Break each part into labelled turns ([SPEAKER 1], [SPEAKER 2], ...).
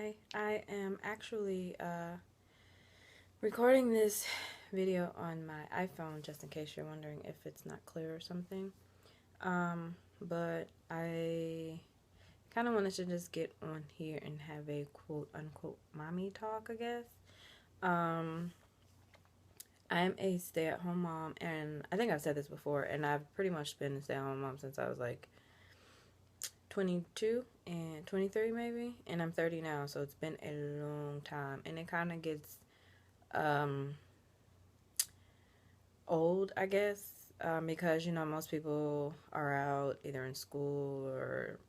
[SPEAKER 1] Hi, I am actually recording this video on my iPhone just in case you're wondering if it's not clear or something. But I kind of wanted to just get on here and have a quote unquote mommy talk, I guess. Um, I'm a stay-at-home mom, and I think I've said this before, and I've pretty much been a stay-at-home mom since I was like 22 and 23 maybe, and I'm 30 now, so it's been a long time, and it kind of gets um old, I guess, because most people are out either in school or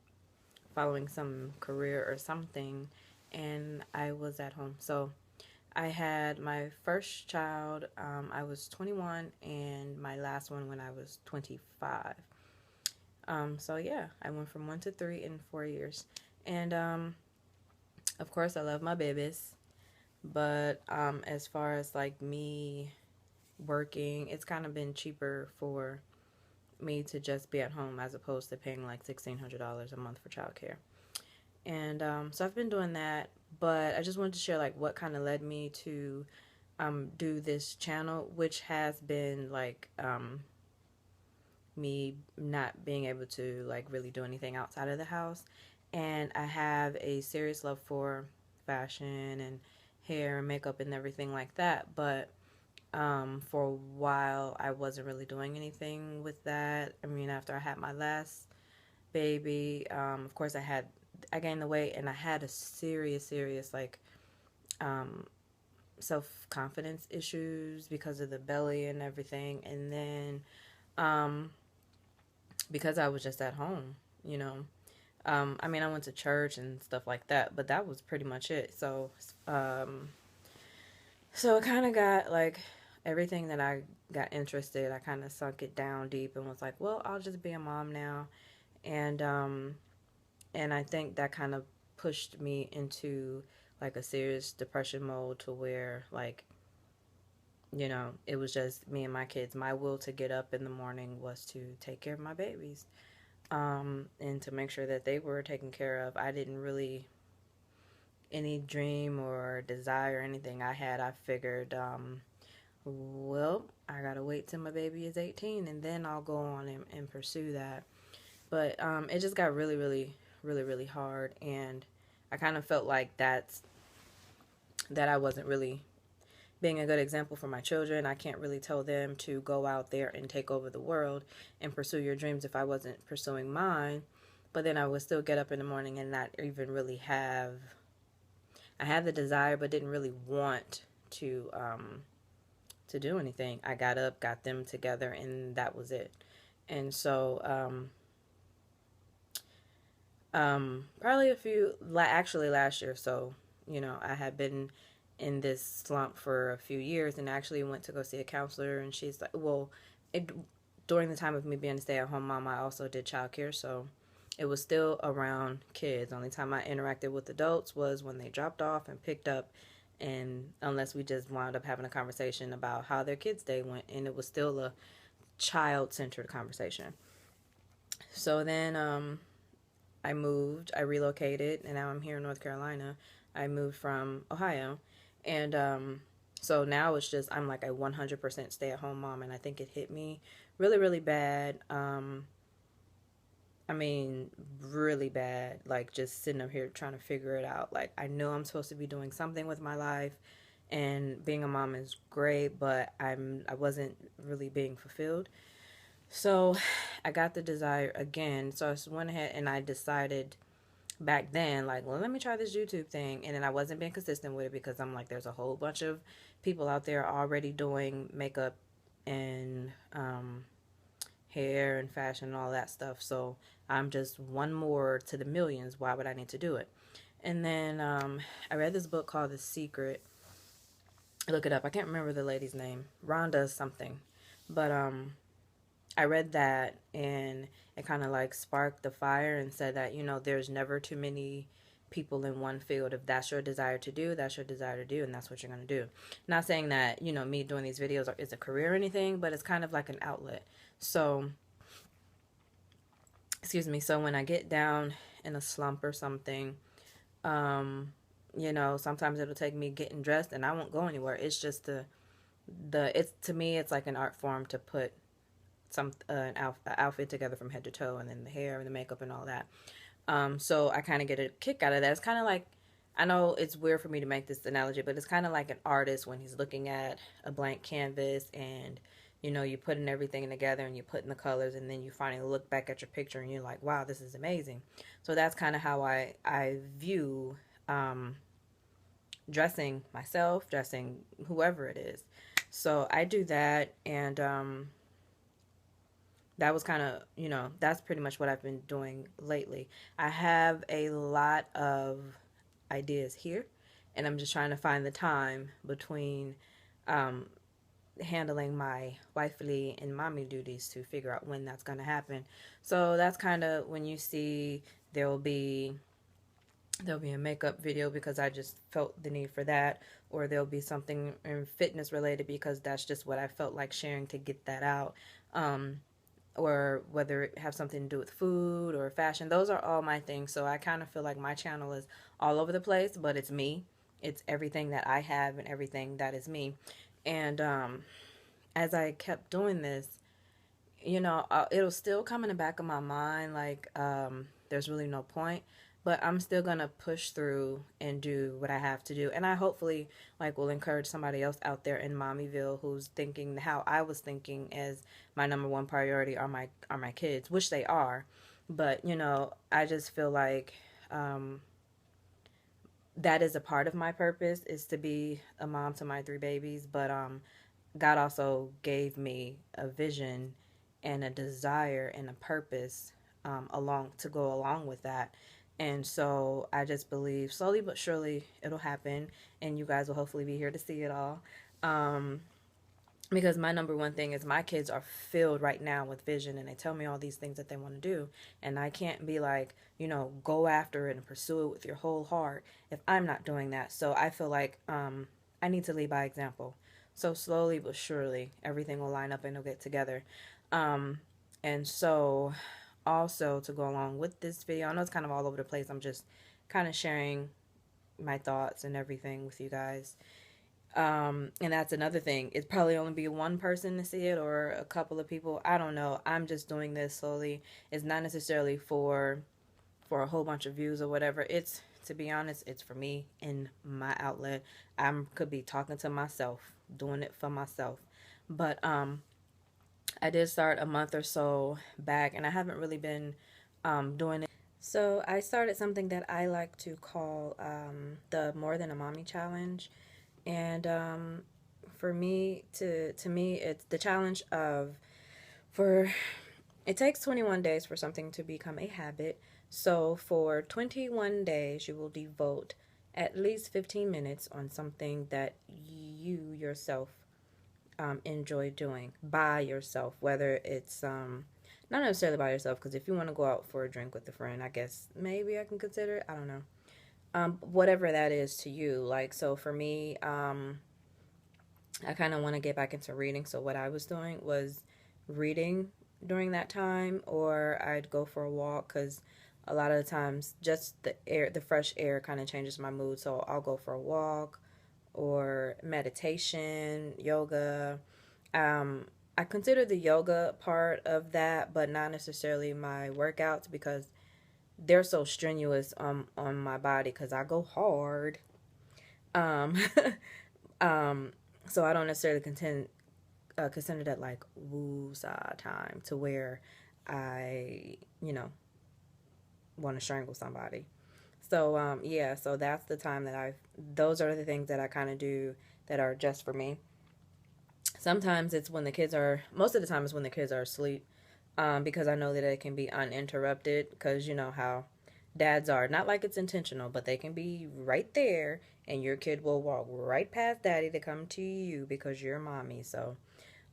[SPEAKER 1] following some career or something, and I was at home. So I had my first child, I was 21, and my last one when I was 25. So yeah, I went from 1 to 3 in 4 years. And of course, I love my babies. But as far as like me working, it's kind of been cheaper for me to just be at home as opposed to paying like $1,600 a month for childcare. And so I've been doing that. But I just wanted to share like what kind of led me to do this channel, which has been like me not being able to like really do anything outside of the house. And I have a serious love for fashion and hair and makeup and everything like that. But for a while, I wasn't really doing anything with that. I mean, after I had my last baby, of course, I gained the weight, and I had a serious like um, self confidence issues because of the belly and everything. And then um, because I was just at home, you know. I mean, I went to church and stuff like that, but that was pretty much it. Um, so it kind of got like everything that I got interested, I kind of sunk it down deep and was like, well, I'll just be a mom now. And, um, and I think that kind of pushed me into like a serious depression mode to where like, it was just me and my kids. My will to get up in the morning was to take care of my babies, and to make sure that they were taken care of. I didn't really any dream or desire or anything I figured, well, I gotta wait till my baby is 18 and then I'll go on and pursue that. But it just got really hard, and I kind of felt like that I wasn't really being a good example for my children. I can't really tell them to go out there and take over the world and pursue your dreams if I wasn't pursuing mine. But then I would still get up in the morning and not even really I had the desire but didn't really want to do anything. I got up, got them together, and that was it. And so probably actually last year. So I had been in this slump for a few years, and actually went to go see a counselor. And she's like, well, during the time of me being a stay-at-home mom, I also did childcare, so it was still around kids. Only time I interacted with adults was when they dropped off and picked up, and unless we just wound up having a conversation about how their kids' day went, and it was still a child-centered conversation. So then I relocated, and now I'm here in North Carolina. I moved from Ohio, and so now it's just I'm like a 100% stay-at-home mom, and I think it hit me really bad. I mean, really bad. Like just sitting up here trying to figure it out. Like I know I'm supposed to be doing something with my life, and being a mom is great, but I wasn't really being fulfilled. So I got the desire again. So I just went ahead and I decided back then, like, well, let me try this YouTube thing. And then I wasn't being consistent with it because I'm like, there's a whole bunch of people out there already doing makeup and hair and fashion and all that stuff. So I'm just one more to the millions. Why would I need to do it? And then I read this book called The Secret. Look it up. I can't remember the lady's name. Rhonda something. But I read that, and it kind of like sparked the fire and said that, there's never too many people in one field. If that's your desire to do, that's your desire to do, and that's what you're going to do. Not saying that, me doing these videos is a career or anything, but it's kind of like an outlet. So, excuse me. So when I get down in a slump or something, you know, sometimes it'll take me getting dressed and I won't go anywhere. It's just it's, to me, it's like an art form to put an outfit together from head to toe, and then the hair and the makeup and all that. So I kind of get a kick out of that. It's kind of like, I know it's weird for me to make this analogy, but it's kind of like an artist when he's looking at a blank canvas, and you know, you're putting everything together and you're putting the colors, and then you finally look back at your picture and you're like, wow, this is amazing. So that's kind of how I view dressing myself, dressing whoever it is. So I do that, and that was kind of, you know, that's pretty much what I've been doing lately. I have a lot of ideas here, and I'm just trying to find the time between um, handling my wifely and mommy duties to figure out when that's going to happen. So that's kind of when you see there'll be a makeup video because I just felt the need for that, or there'll be something in fitness related because that's just what I felt like sharing to get that out. Or whether it have something to do with food or fashion. Those are all my things. So I kind of feel like my channel is all over the place, but it's me. It's everything that I have and everything that is me. And as I kept doing this, you know, it'll still come in the back of my mind like there's really no point, but I'm still gonna push through and do what I have to do. And I hopefully like will encourage somebody else out there in Mommyville who's thinking how I was thinking, as my number one priority are my kids, which they are. But you know, I just feel like that is a part of my purpose, is to be a mom to my three babies. But God also gave me a vision and a desire and a purpose along to go along with that. And so I just believe slowly but surely it'll happen, and you guys will hopefully be here to see it all. Um, because my number one thing is my kids are filled right now with vision, and they tell me all these things that they want to do, and I can't be like, you know, go after it and pursue it with your whole heart if I'm not doing that. So I feel like I need to lead by example. So slowly but surely everything will line up and it'll get together. um, and so also, to go along with this video, I know it's kind of all over the place, I'm just kind of sharing my thoughts and everything with you guys. And that's another thing. It's probably only be one person to see it or a couple of people. I don't know. I'm just doing this slowly. It's not necessarily for a whole bunch of views or whatever. It's, to be honest, it's for me and my outlet. I could be talking to myself, doing it for myself. But I did start a month or so back, and I haven't really been doing it. So I started something that I like to call the More Than a Mommy Challenge. And for me, to me, it's the challenge of, for it takes 21 days for something to become a habit. So for 21 days, you will devote at least 15 minutes on something that you yourself enjoy doing by yourself, whether it's not necessarily by yourself, because if you want to go out for a drink with a friend, I guess maybe I can consider it. I don't know. Whatever that is to you. Like, so for me, I kind of want to get back into reading. So what I was doing was reading during that time, or I'd go for a walk, because a lot of the times just the fresh air kind of changes my mood. So I'll go for a walk, or meditation, yoga. I consider the yoga part of that, but not necessarily my workouts, because they're so strenuous on my body, because I go hard. Um, so I don't necessarily consider that like woo-saw time to where I, you know, want to strangle somebody. So yeah, so that's the time that those are the things that I kind of do that are just for me. Sometimes it's when the kids are, most of the time it's when the kids are asleep, because I know that it can be uninterrupted, because you know how dads are. Not like it's intentional, but they can be right there, and your kid will walk right past daddy to come to you because you're mommy. So,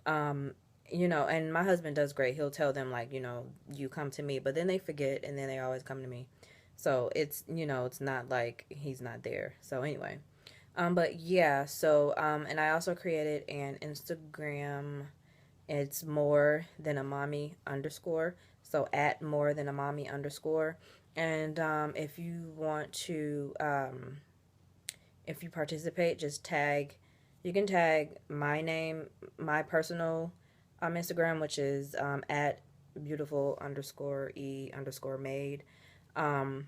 [SPEAKER 1] you know, and my husband does great. He'll tell them, like, you know, you come to me, but then they forget, and then they always come to me. So it's, you know, it's not like he's not there. So anyway, but yeah, so, and I also created an Instagram. It's more than a mommy underscore. So at more than a mommy underscore. And if you want to if you participate, just tag. You can tag my name, my personal Instagram, which is at beautiful underscore e underscore made. Um,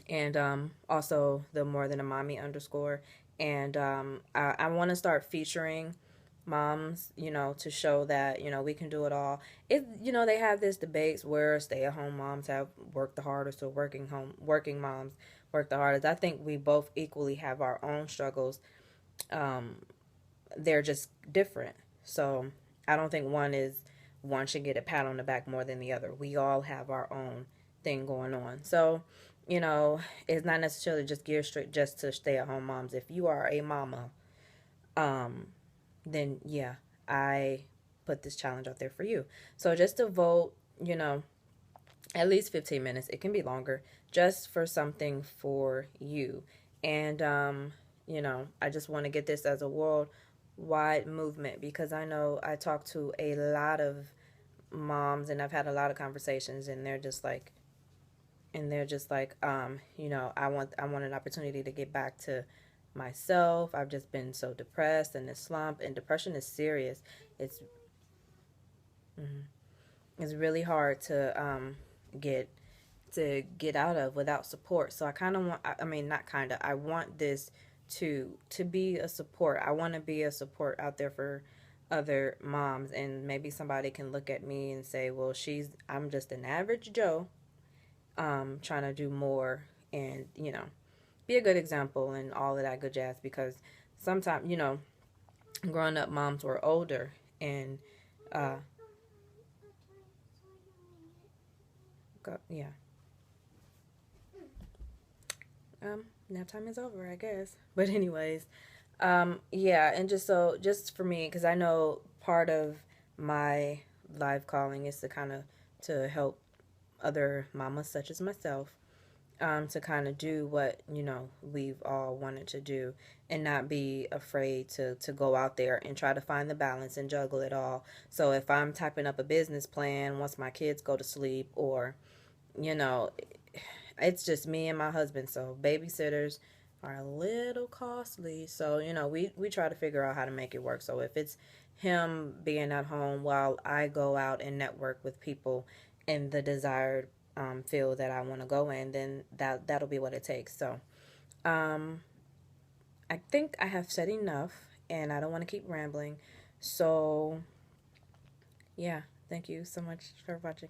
[SPEAKER 1] and also the more than a mommy underscore. And I want to start featuring moms, to show that, we can do it all. They have this debates where stay-at-home moms have worked the hardest or working moms work the hardest. I think we both equally have our own struggles. Um, they're just different. So I don't think one should get a pat on the back more than the other. We all have our own thing going on. So, it's not necessarily just geared straight just to stay at home moms. If you are a mama, um, then yeah, I put this challenge out there for you. So just to vote, at least 15 minutes. It can be longer, just for something for you. And, I just want to get this as a worldwide movement, because I know I talk to a lot of moms and I've had a lot of conversations, and they're just like, I want an opportunity to get back to myself. I've just been so depressed and this slump, and depression is serious. It's mhm. It's really hard get get out of without support. So I kind of want, I mean, not kind of, I want this to be a support. I want to be a support out there for other moms, and maybe somebody can look at me and say, well, I'm just an average Joe, trying to do more, and be a good example and all of that good jazz, because sometimes, growing up, moms were older, and uh yeah. Nap time is over, I guess. But anyways, yeah, and just for me, because I know part of my life calling is to kind of to help other mamas such as myself, to kind of do what we've all wanted to do, and not be afraid to go out there and try to find the balance and juggle it all. So if I'm typing up a business plan once my kids go to sleep, or you know it's just me and my husband, so babysitters are a little costly. So, we try to figure out how to make it work. So if it's him being at home while I go out and network with people in the desired field that I want to go in, then that'll be what it takes. So um, I think I have said enough, and I don't want to keep rambling. So yeah, thank you so much for watching.